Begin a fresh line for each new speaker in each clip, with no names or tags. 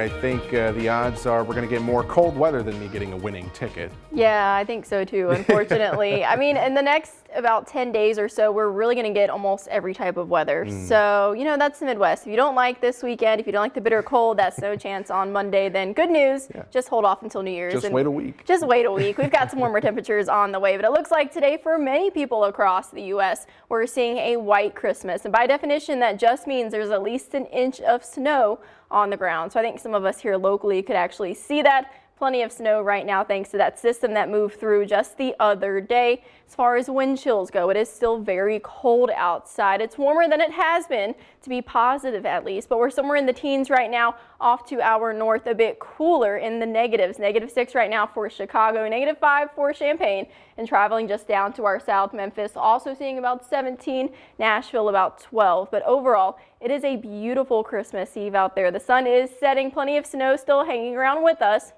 I think the odds are we're going to get more cold weather than me getting a winning ticket.
Yeah, I think so too, unfortunately. I mean, in the next about 10 days or so, we're really going to get almost every type of weather. So, you know, that's the Midwest. If you don't like this weekend, if you don't like the bitter cold, that's no chance on Monday, then good news. Yeah. Just hold off until New Year's.
Just wait a week.
Just wait a week. We've got some warmer temperatures on the way, but it looks like today for many people across the U.S., we're seeing a white Christmas. And by definition, that just means there's at least an inch of snow on the ground. So I think some of us here locally could actually see that. Plenty of snow right now thanks to that system that moved through just the other day. As far as wind chills go, it is still very cold outside. It's warmer than it has been, to be positive at least, but we're somewhere in the teens right now, off to our north, a bit cooler in the negatives. -6 right now for Chicago, -5 for Champaign, and traveling just down to our south, Memphis, also seeing about 17, Nashville about 12. But overall, it is a beautiful Christmas Eve out there. The sun is setting, plenty of snow still hanging around with us.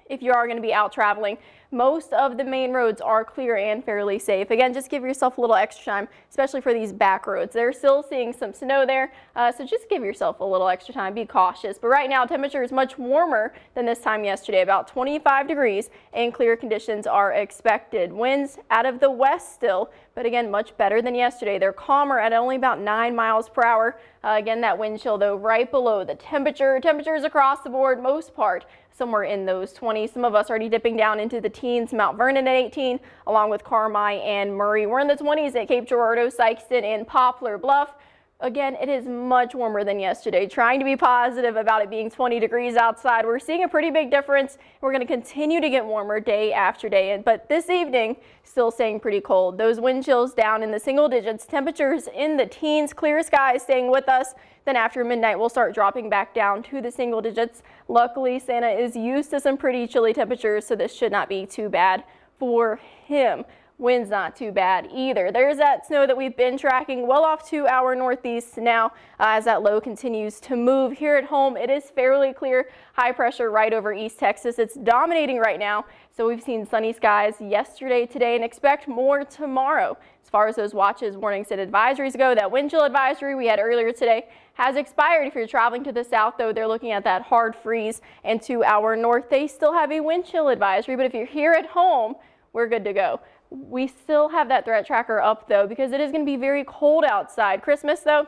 If you are going to be out traveling, most of the main roads are clear and fairly safe. Again, just give yourself a little extra time, especially for these back roads. They're still seeing some snow there, so just give yourself a little extra time. Be cautious. But right now, temperature is much warmer than this time yesterday, about 25 degrees, and clear conditions are expected. Winds out of the west still, but again, much better than yesterday. They're calmer at only about 9 miles per hour. Again, that wind chill, though, right below the temperatures across the board, most part, somewhere in those 20s. Some of us already dipping down into the teens. Mount Vernon at 18, along with Carmi and Murray. We're in the 20s at Cape Girardeau, Sykeston, and Poplar Bluff. Again, it is much warmer than yesterday. Trying to be positive about it being 20 degrees outside. We're seeing a pretty big difference. We're going to continue to get warmer day after day, but this evening still staying pretty cold. Those wind chills down in the single digits. Temperatures in the teens. Clear skies staying with us. Then after midnight, we'll start dropping back down to the single digits. Luckily, Santa is used to some pretty chilly temperatures, so this should not be too bad for him. Wind's not too bad either. There's that snow that we've been tracking well off to our northeast now as that low continues to move. Here at home, it is fairly clear. High pressure right over East Texas. It's dominating right now. So we've seen sunny skies yesterday, today, and expect more tomorrow. As far as those watches, warnings, and advisories go, that wind chill advisory we had earlier today has expired. If you're traveling to the south, though, they're looking at that hard freeze. And to our north, they still have a wind chill advisory. But if you're here at home, we're good to go. We still have that threat tracker up, though, because it is going to be very cold outside. Christmas, though,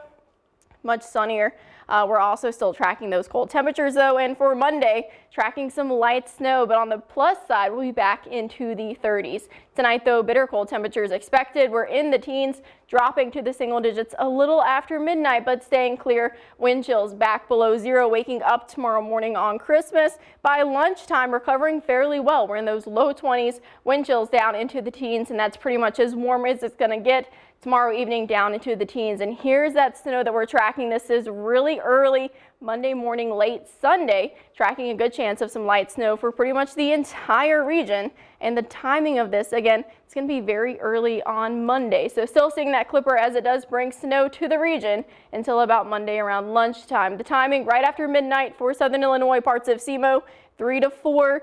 much sunnier. We're also still tracking those cold temperatures, though, and for Monday, tracking some light snow, but on the plus side, we'll be back into the 30s. Tonight, though, bitter cold temperatures expected. We're in the teens, dropping to the single digits a little after midnight, but staying clear. Wind chills back below zero, waking up tomorrow morning on Christmas. By lunchtime, recovering fairly well. We're in those low 20s, wind chills down into the teens, and that's pretty much as warm as it's going to get. Tomorrow evening down into the teens, and here's that snow that we're tracking. This is really early Monday morning, late Sunday, tracking a good chance of some light snow for pretty much the entire region. And the timing of this, again, it's going to be very early on Monday. So still seeing that clipper as it does bring snow to the region until about Monday around lunchtime. The timing right after midnight for southern Illinois, parts of SEMO, 3 to 4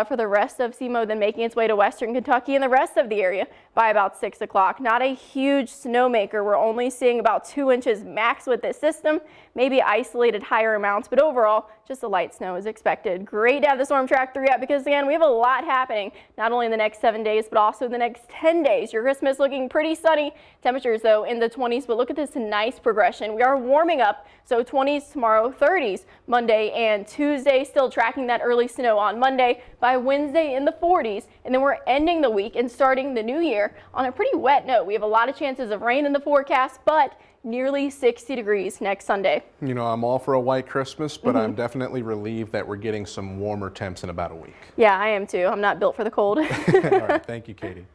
for the rest of SEMO, then making its way to western Kentucky and the rest of the area by about 6 o'clock. Not a huge snowmaker. We're only seeing about 2 inches max with this system, maybe isolated higher amounts, but overall, just a light snow is expected. Great to have the Storm Track 3 up because, again, we have a lot happening, not only in the next 7 days, but also the next 10 days. Your Christmas looking pretty sunny. Temperatures, though, in the 20s, but look at this nice progression. We are warming up, so 20s tomorrow, 30s Monday and Tuesday, still tracking that early snow on Monday. By Wednesday in the 40s, and then we're ending the week and starting the new year on a pretty wet note. We have a lot of chances of rain in the forecast, but nearly 60 degrees next Sunday.
You know, I'm all for a white Christmas, but I'm definitely relieved that we're getting some warmer temps in about a week.
Yeah, I am too. I'm not built for the cold.
All right, thank you, Katie.